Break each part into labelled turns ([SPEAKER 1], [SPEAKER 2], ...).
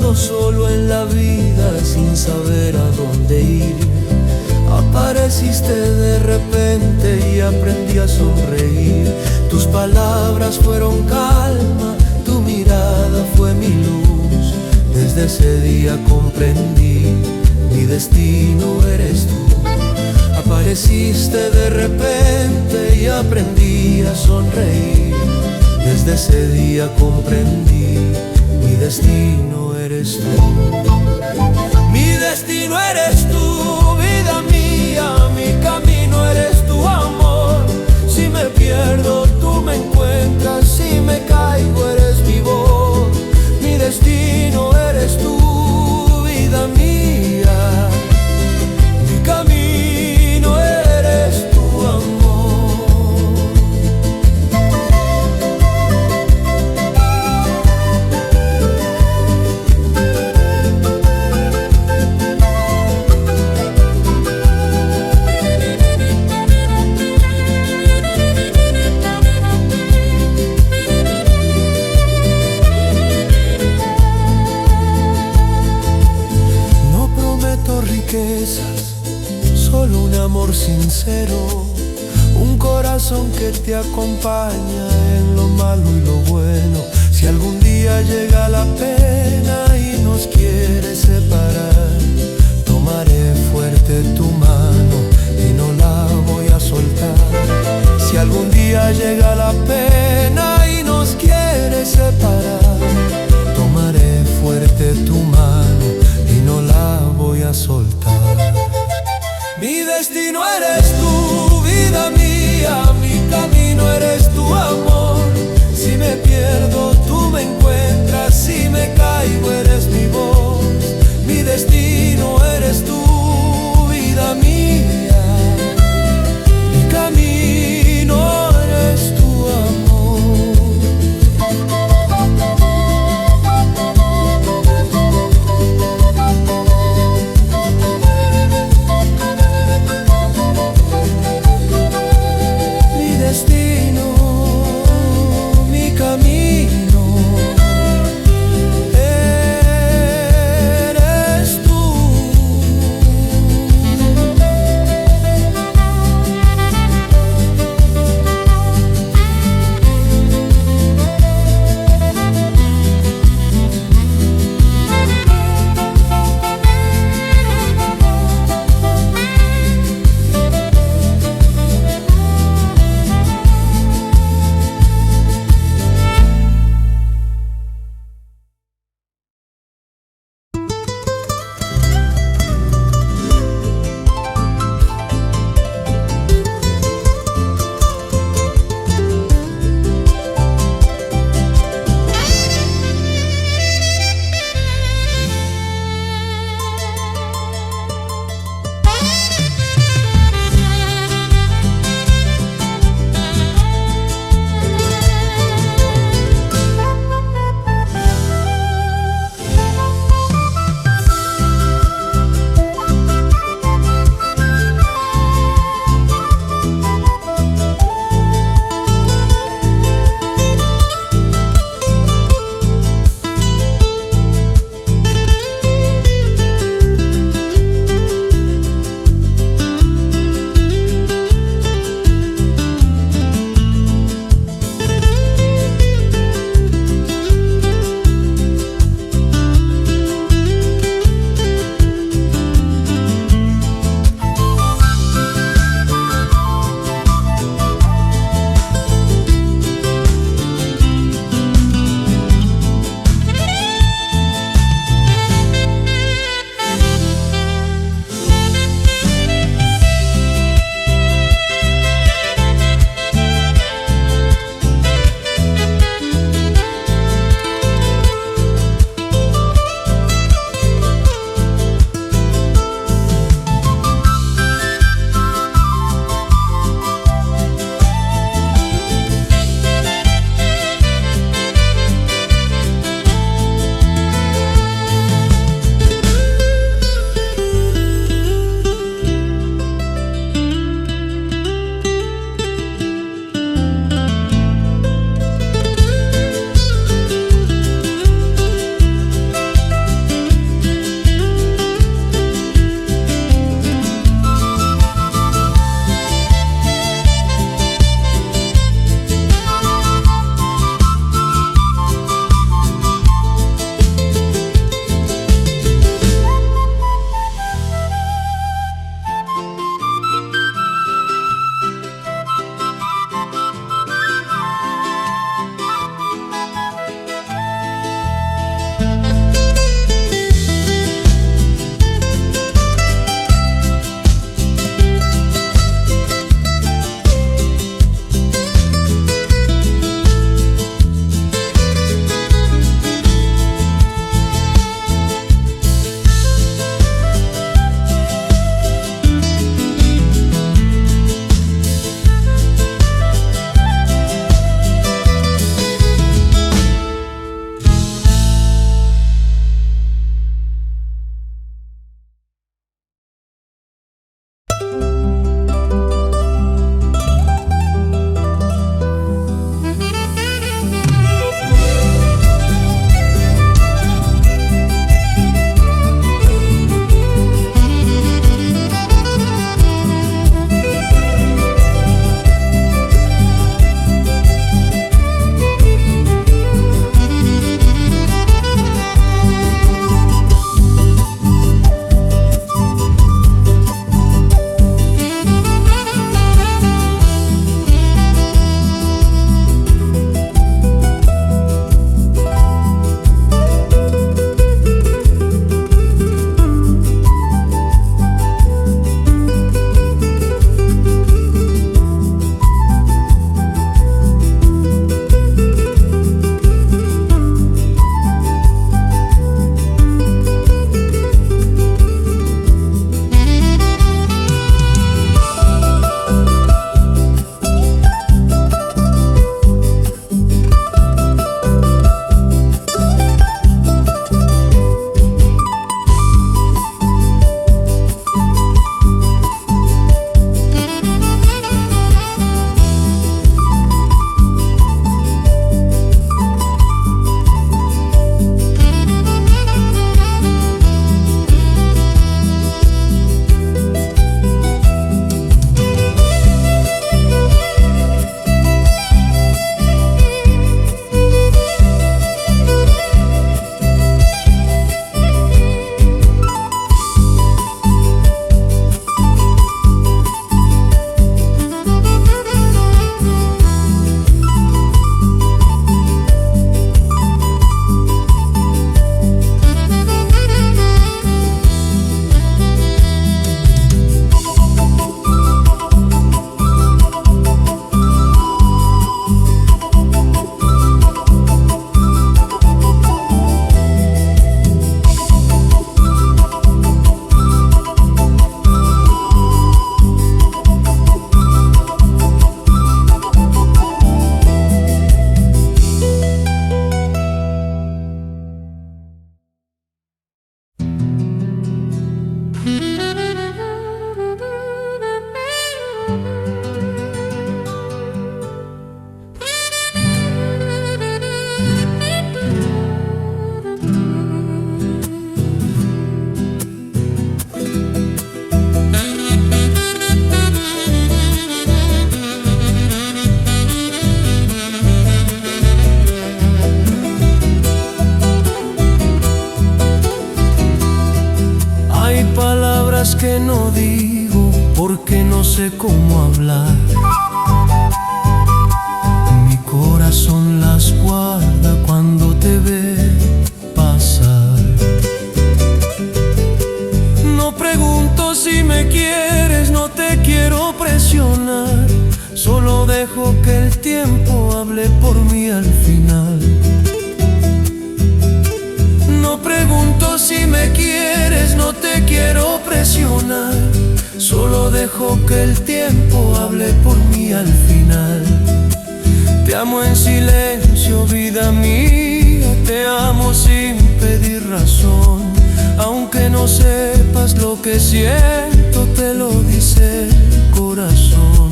[SPEAKER 1] caminando solo en la vida sin saber a dónde ir. Apareciste de repente y aprendí a sonreír. Tus palabras fueron calma, tu mirada fue mi luz. Desde ese día comprendí, mi destino eres tú. Apareciste de repente y aprendí a sonreír. Desde ese día comprendí, mi destino eres tú. Mi destino eres tú, vida mía, mi camino eres tu amor. Si me pierdo, tú me encuentras, si me caigo, eres mi voz. Mi destino eres tú, vida mía, mi camino eres tu amor. Solo un amor sincero, un corazón que te acompaña en lo malo y lo bueno. Si algún día llega la pena y nos quiere separar, tomaré fuerte tu mano y no la voy a soltar. Si algún día llega la pena y nos quiere separar, tomaré fuerte tu mano y no la voy a soltar. Mi destino eres tú, vida mía, mi camino eres tu amor. Si me pierdo, tú me encuentras, si me caigo, eres mi voz. Mi destino eres tú, vida mía, mi camino eres tu amor. Destino, mi camino que no digo porque no sé cómo hablar. Mi corazón las guarda cuando te ve pasar. No pregunto si me quieres, no te quiero presionar. Solo dejo que el tiempo hable por mí al final. No pregunto si me quieres, no te quiero presionar. Solo dejo que el tiempo hable por mí al final. Te amo en silencio, vida mía, te amo sin pedir razón. Aunque no sepas lo que siento, te lo dice el corazón.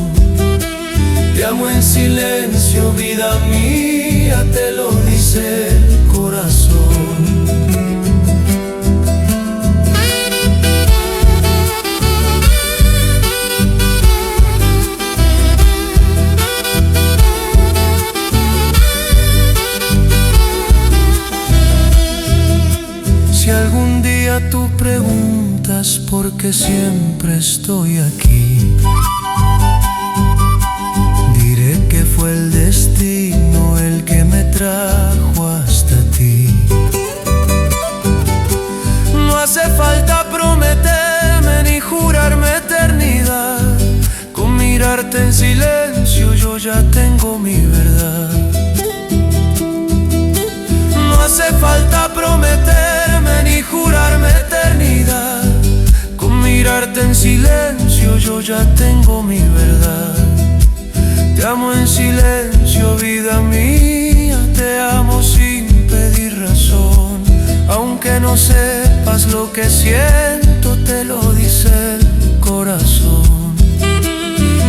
[SPEAKER 1] Te amo en silencio, vida mía, te lo dice el corazón. Si algún día tú preguntas por qué siempre estoy aquí, diré que fue el destino el que me trajo hasta ti. No hace falta prometerme ni jurarme eternidad. Con mirarte en silencio yo ya tengo mi verdad. No hace falta prometerme ni jurarme eternidad. Con mirarte en silencio yo ya tengo mi verdad. Te amo en silencio, vida mía, te amo sin pedir razón. Aunque no sepas lo que siento, te lo dice el corazón.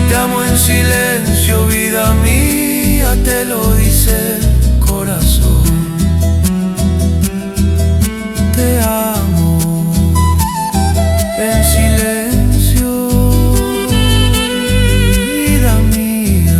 [SPEAKER 1] Te amo en silencio, vida mía, te lo dice el corazón. Te amo en silencio, vida mía.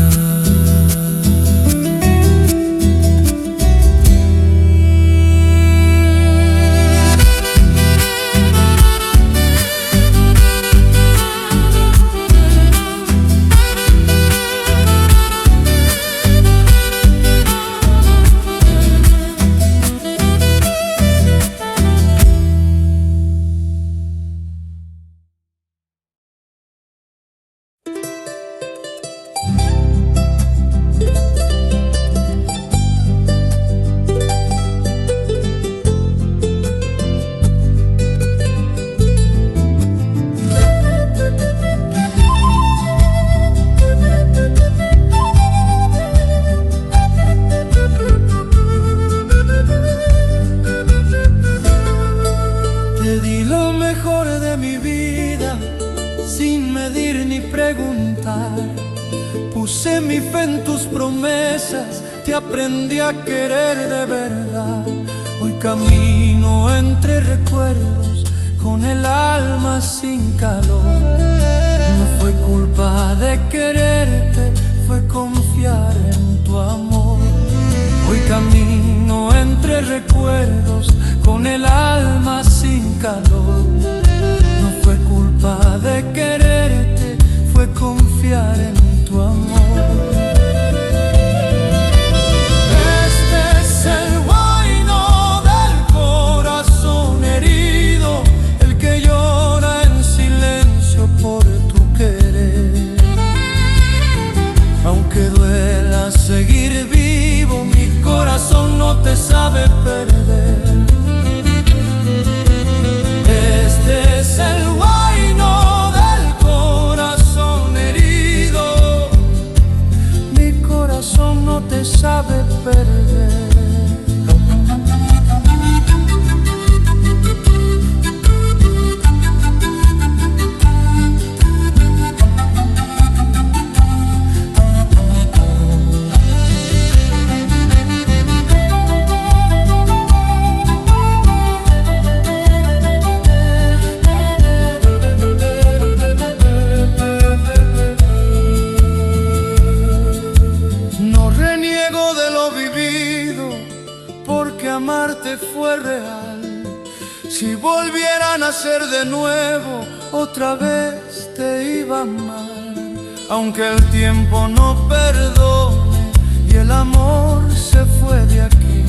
[SPEAKER 1] Puse mi fe en tus promesas, te aprendí a querer de verdad. Hoy camino entre recuerdos con el alma sin calor. No fue culpa de quererte, fue confiar en tu amor. Hoy camino entre recuerdos con el alma sin calor. No fue culpa de quererte, fue confiar en tu amor. Este es el Huayno del corazón herido, el que llora en silencio por tu querer. Aunque duela seguir vivo, mi corazón no te sabe perder. Este es el Huayno del corazón herido, mi corazón no te sabe perder. Amarte fue real. Si volviera a nacer de nuevo, otra vez te iba a amar, aunque el tiempo no perdone y el amor se fue de aquí.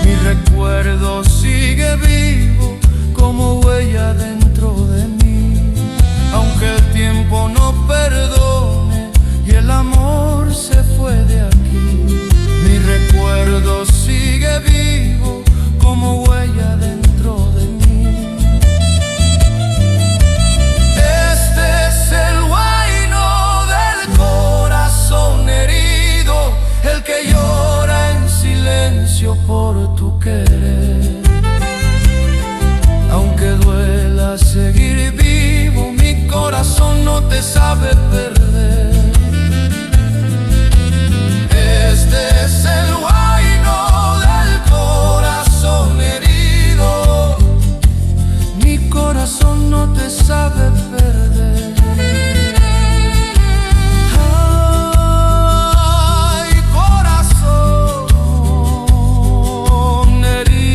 [SPEAKER 1] Mi recuerdo sigue vivo como huella dentro de mí, aunque el tiempo no perdone y el amor se fue de aquí. Mi recuerdo sigue vivo como huella dentro de mí. Este es el Huayno del corazón herido, el que llora en silencio por tu querer. Aunque duela seguir vivo, mi corazón no te sabe perder. Este es el Huayno del corazón herido, mi corazón no te sabe perder. Ay, corazón herido.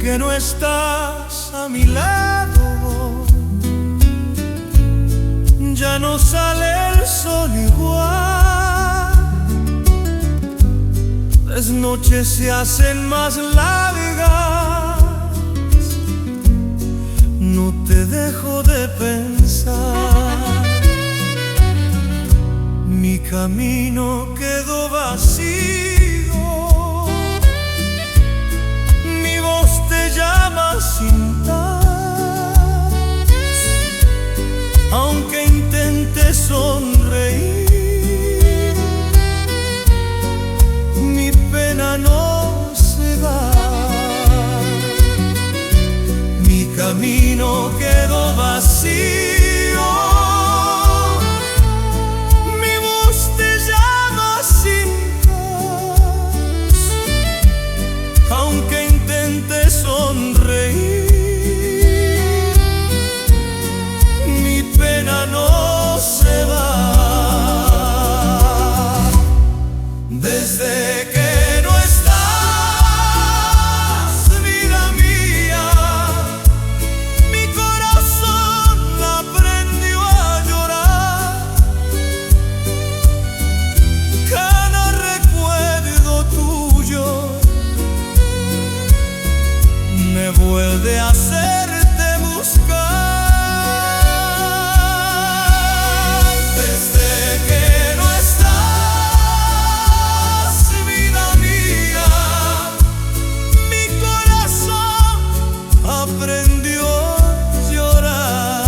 [SPEAKER 1] que no estás a mi lado, ya no sale el sol igual. Las noches se hacen más largas, no te dejo de pensar. Mi camino quedó vacío, mi voz te llama sin dar. Aunque intente sonreír, mi pena no se va. Mi camino quedó vacío, sonreír, mi pena no se va. Desde que no estás, vida mía, mi corazón aprendió a llorar. Cada recuerdo tuyo me vuelve a hacerte buscar. Desde que no estás, vida mía, mi corazón aprendió a llorar.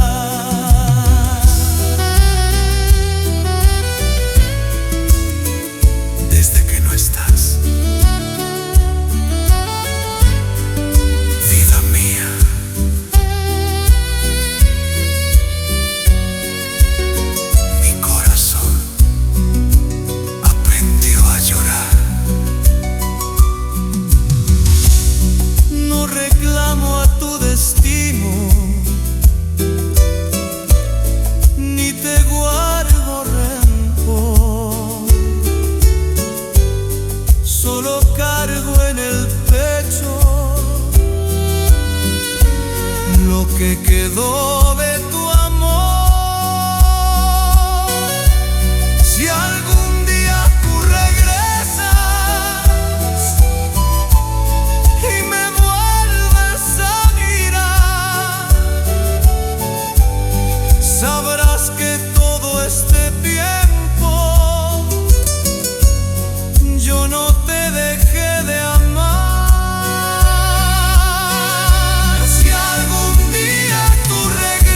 [SPEAKER 1] Desde que no estás, ni te guardo rencor, solo cargo en el pecho lo que quedó de tu amor. Si algún día tú regresas y me vuelves a mirar, sabrás que todo este tiempo yo no te dejé de amar. Si algún día tú regresas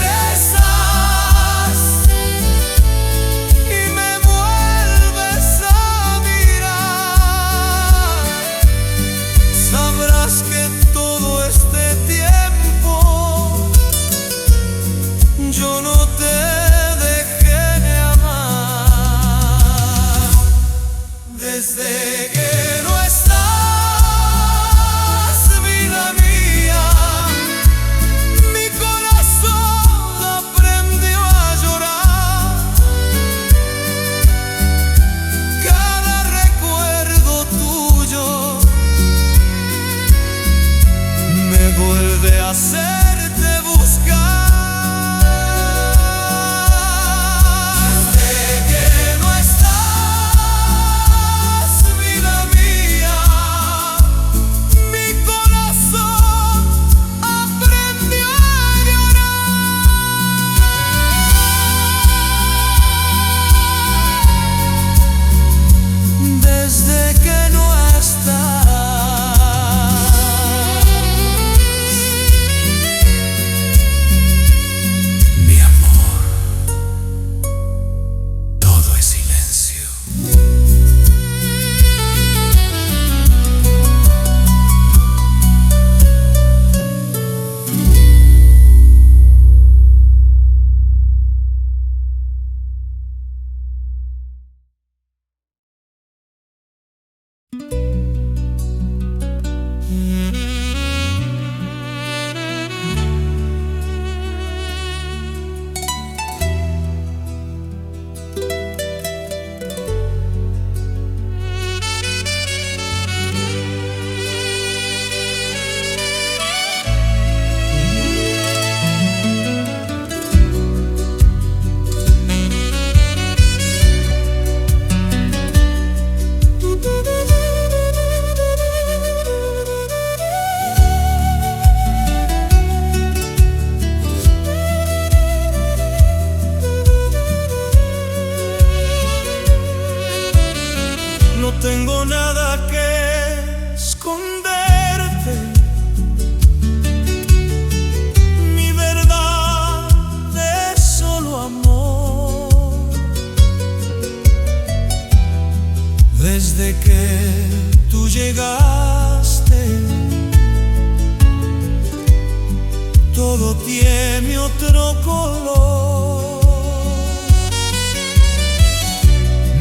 [SPEAKER 1] todo tiene otro color.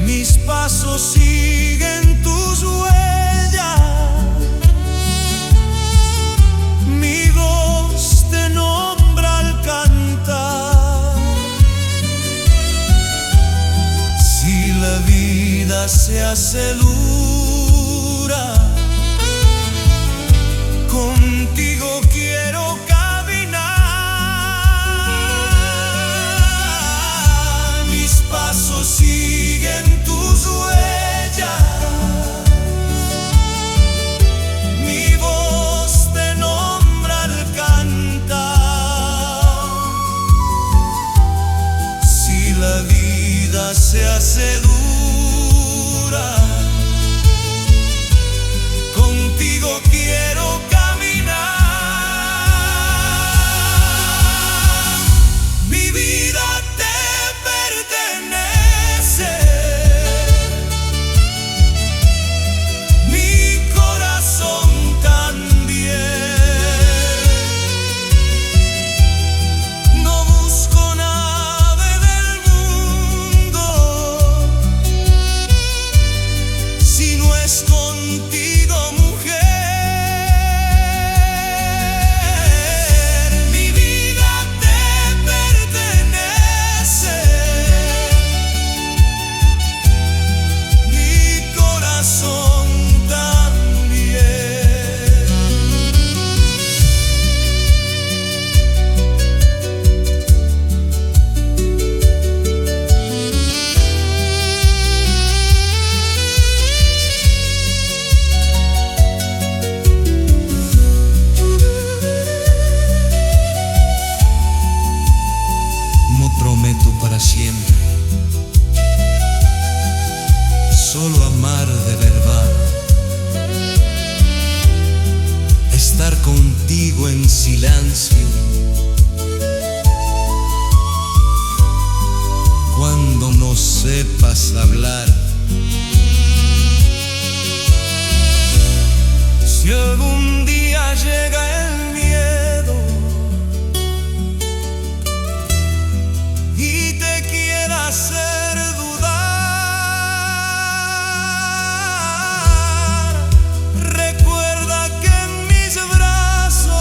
[SPEAKER 1] Mis pasos siguen tus huellas, mi voz te nombra al cantar. Si la vida se hace dura, contigo quiero caminar. Mis pasos siguen tus huellas, mi voz te nombra al cantar. Si la vida se hace dura, contigo quiero caminar. Mi vida te pertenece, mi corazón también. No busco nada del mundo si no es contigo, mujer. Mi vida te pertenece, mi corazón también. No prometo para siempre solo amar de verdad, estar contigo en silencio cuando no sepas hablar. Si algún día llega el miedo y te quiera hacer dudar, recuerda que en mis brazos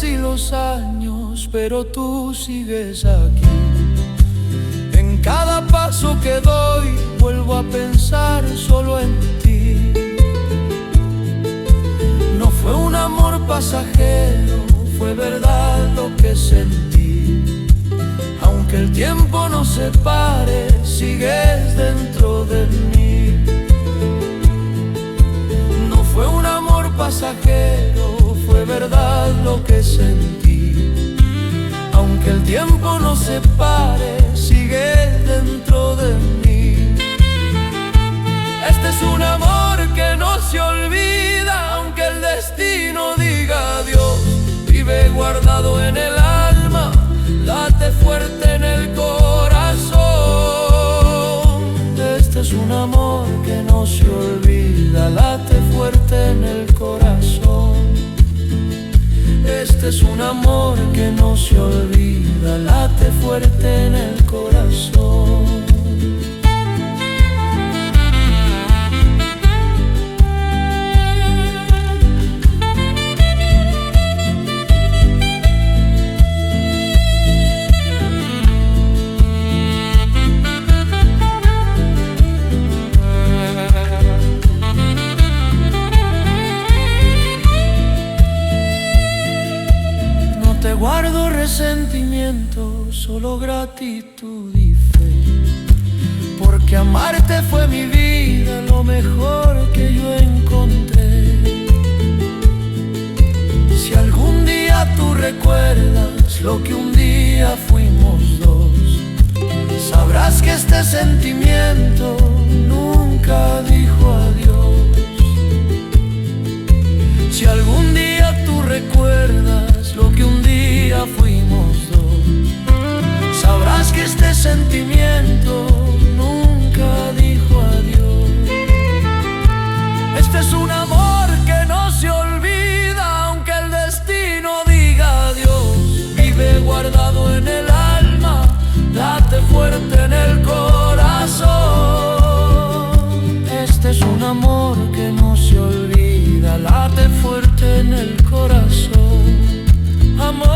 [SPEAKER 1] y los años, pero tú sigues aquí. En cada paso que doy vuelvo a pensar solo en ti. No fue un amor pasajero, fue verdad lo que sentí. Aunque el tiempo nos separe, sigues dentro de mí. No fue un amor pasajero, fue verdad lo que sentí. Aunque el tiempo nos separe, sigues dentro de mí. Este es un amor que no se olvida, aunque el destino diga adiós. Vive guardado en el alma, late fuerte en el corazón. Este es un amor que no se olvida, late fuerte en el corazón. Este es un amor que no se olvida, late fuerte en el corazón. Guardo resentimiento, solo gratitud y fe, porque amarte fue mi vida, lo mejor que yo encontré. Si algún día tú recuerdas lo que un día fuimos dos, sabrás que este sentimiento nunca dijo adiós. Si algún día tú recuerdas lo que un día fuimos dos, sabrás que este sentimiento nunca dijo adiós. Este es un amor que no se olvida, aunque el destino diga adiós. Vive guardado en el alma, late fuerte en el corazón. Este es un amor que no se olvida, late fuerte en el corazón. Amor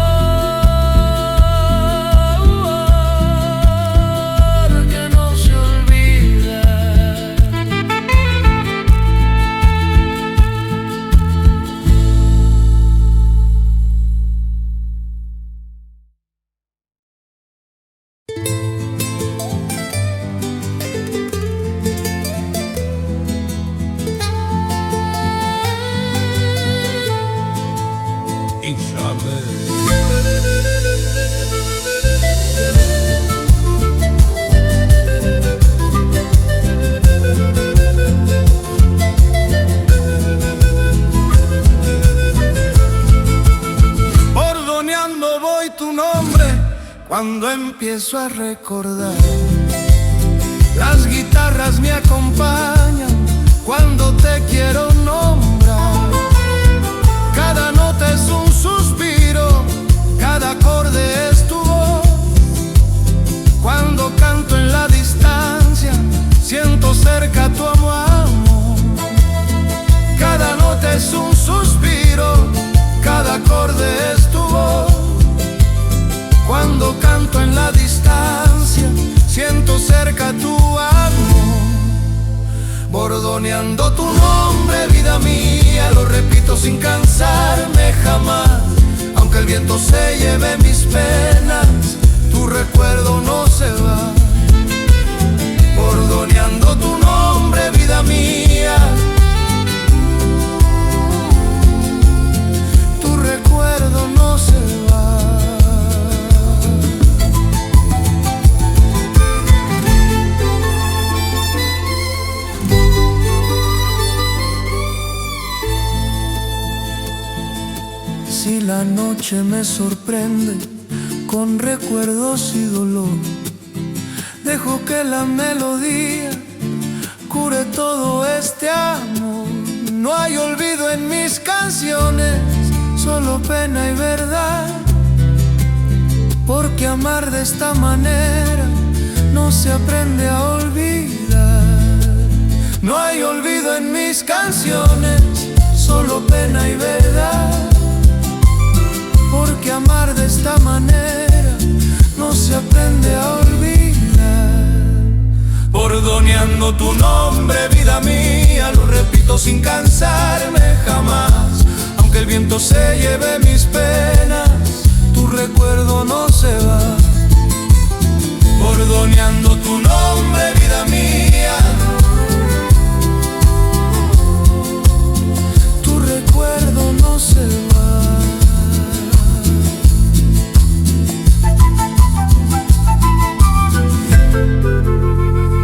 [SPEAKER 1] que no se olvida. Cuando empiezo a recordar, las guitarras me acompañan cuando te quiero nombrar. Cada nota es un suspiro, cada acorde es tu voz. Cuando canto en la distancia, siento cerca tu amor. Cada nota es un suspiro, cada acorde es tu voz. Cuando canto en la distancia, siento cerca tu amor. Bordoneando tu nombre, vida mía, lo repito sin cansarme jamás. Aunque el viento se lleve mis penas, tu recuerdo no se va. Bordoneando tu nombre, vida mía, tu recuerdo no se va. Si la noche me sorprende con recuerdos y dolor, dejo que la melodía cure todo este amor. No hay olvido en mis canciones, solo pena y verdad, porque amar de esta manera no se aprende a olvidar. No hay olvido en mis canciones, solo pena y verdad, Bordoneando tu nombre, vida mía, lo repito sin cansarme jamás. Aunque el viento se lleve mis penas, tu recuerdo no se va. Bordoneando tu nombre, vida mía, tu recuerdo no se va.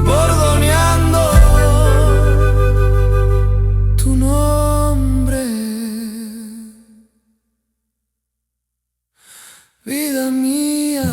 [SPEAKER 1] Bordoneando tu nombre, vida mía.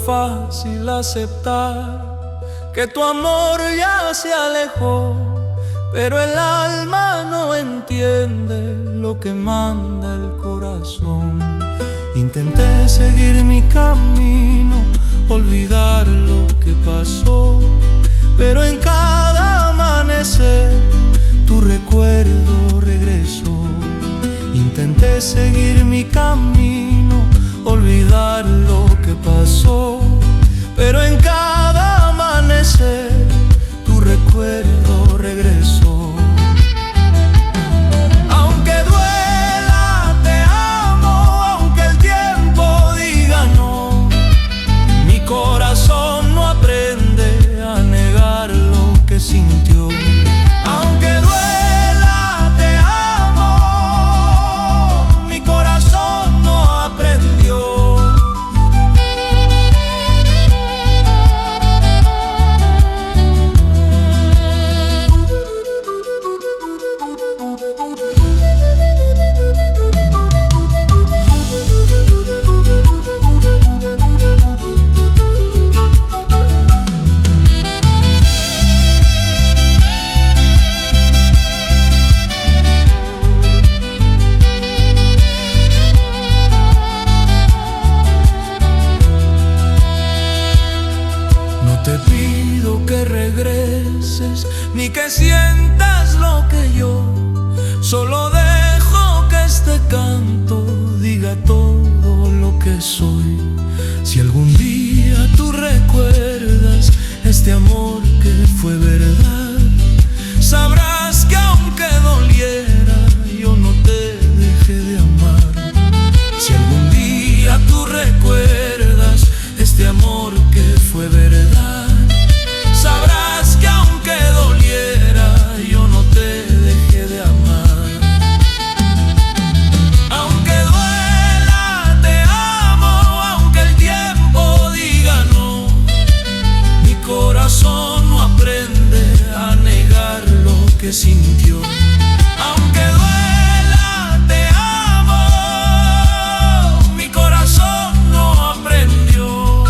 [SPEAKER 1] fácil aceptar que tu amor ya se alejó, pero el alma no entiende lo que manda el corazón. Intenté seguir mi camino, olvidar lo que pasó, pero en cada amanecer tu recuerdo regresó. Intenté seguir mi camino, olvidar lo que pasó, pero en cada amanecer tu recuerdo regresó. Aunque duela, te amo, aunque el tiempo diga no, mi corazón no aprende a negar lo que sintió. Aunque duela, te amo, mi corazón no aprendió. Te pido que regreses, ni que sientas lo que yo, solo dejo que este canto diga todo lo que soy. Si algún día tú recuerdas este amor que fue verdad, sabrás que aunque doliera, yo no te dejé de amar. Si algún día tú recuerdas este amor que fue verdad, sabrás que aunque doliera, yo no te dejé de amar. Aunque duela, te amo, aunque el tiempo diga no, mi corazón no aprende a negar lo que sintió. Aunque duela, te amo, mi corazón no aprendió.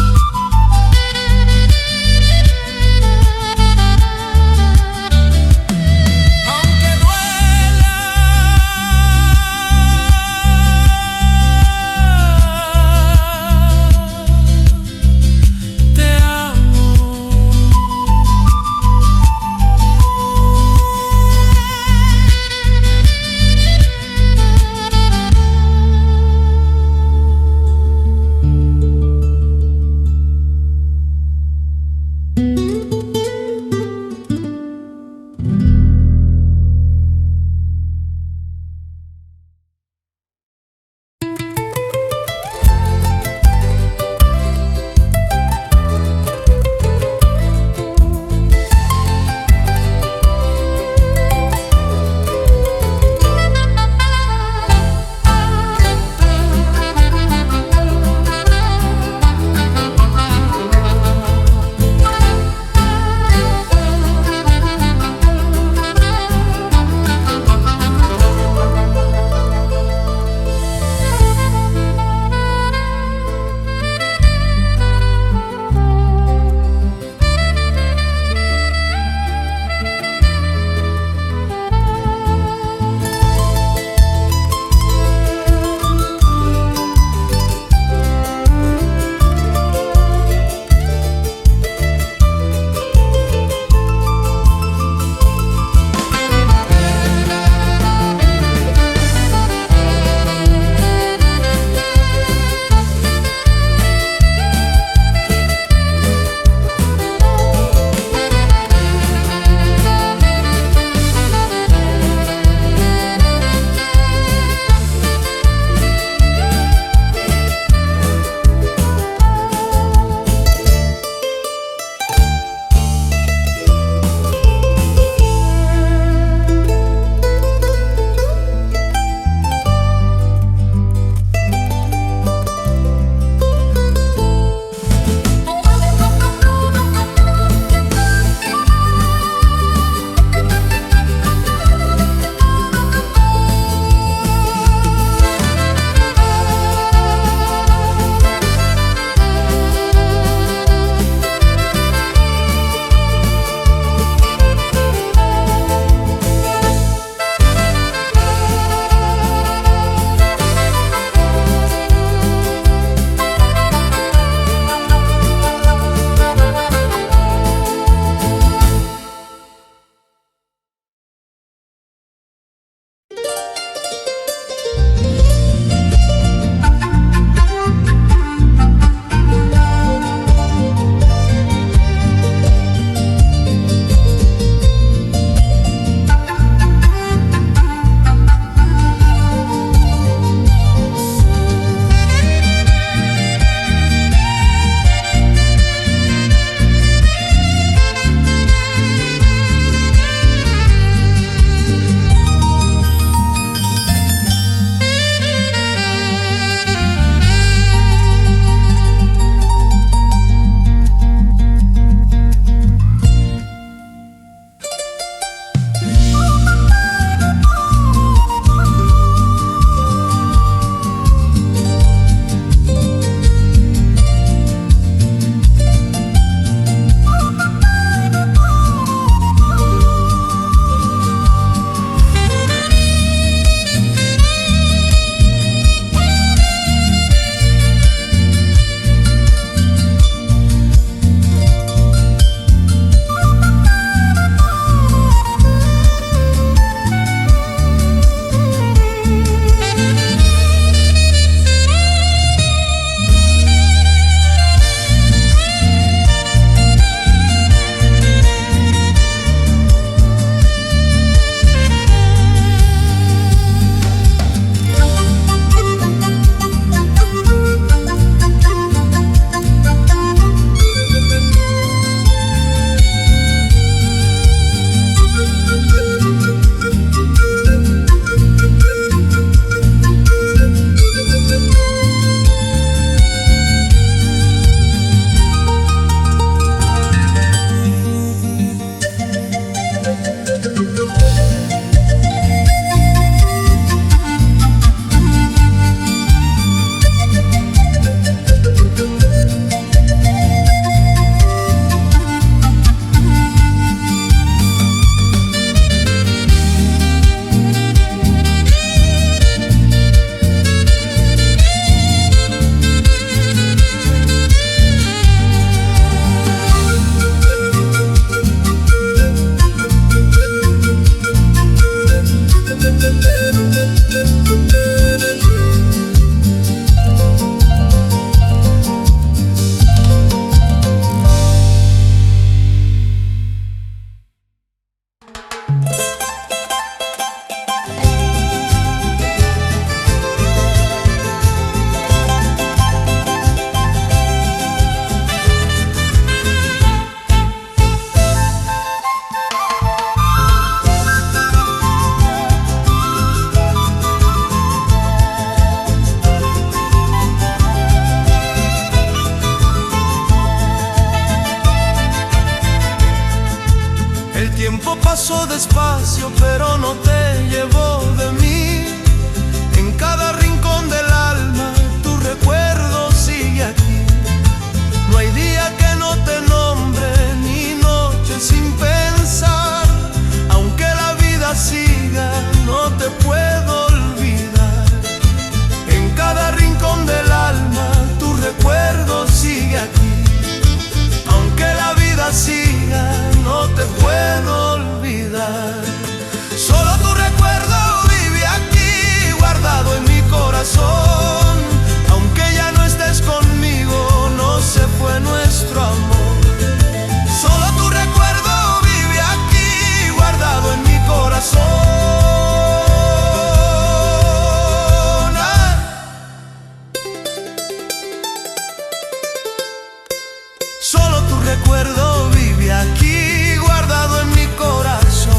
[SPEAKER 1] pasó despacio, pero no te llevó de mí. En cada rincón del alma tu recuerdo sigue aquí. No hay día que no te nombre, ni noche sin pensar. Aunque la vida siga, no te puedo olvidar. En cada rincón del alma tu recuerdo sigue aquí. Aunque la vida siga, no te puedo olvidar. Solo tu recuerdo vive aquí, guardado en mi corazón. Aunque ya no estés conmigo, no se fue nuestro amor. Solo tu recuerdo vive aquí, guardado en mi corazón. Solo tu recuerdo vive aquí, guardado en mi corazón.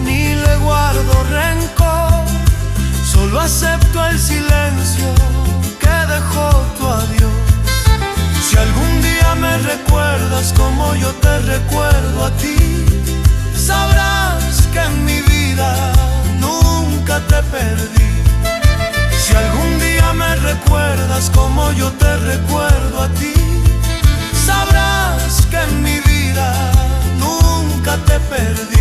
[SPEAKER 1] Ni le guardo rencor, solo acepto el silencio que dejó tu adiós. Si algún día me recuerdas como yo te recuerdo a ti, sabrás que en mi vida nunca te perdí. Si algún día me recuerdas como yo te recuerdo a ti, sabrás que en mi vida nunca te perdí.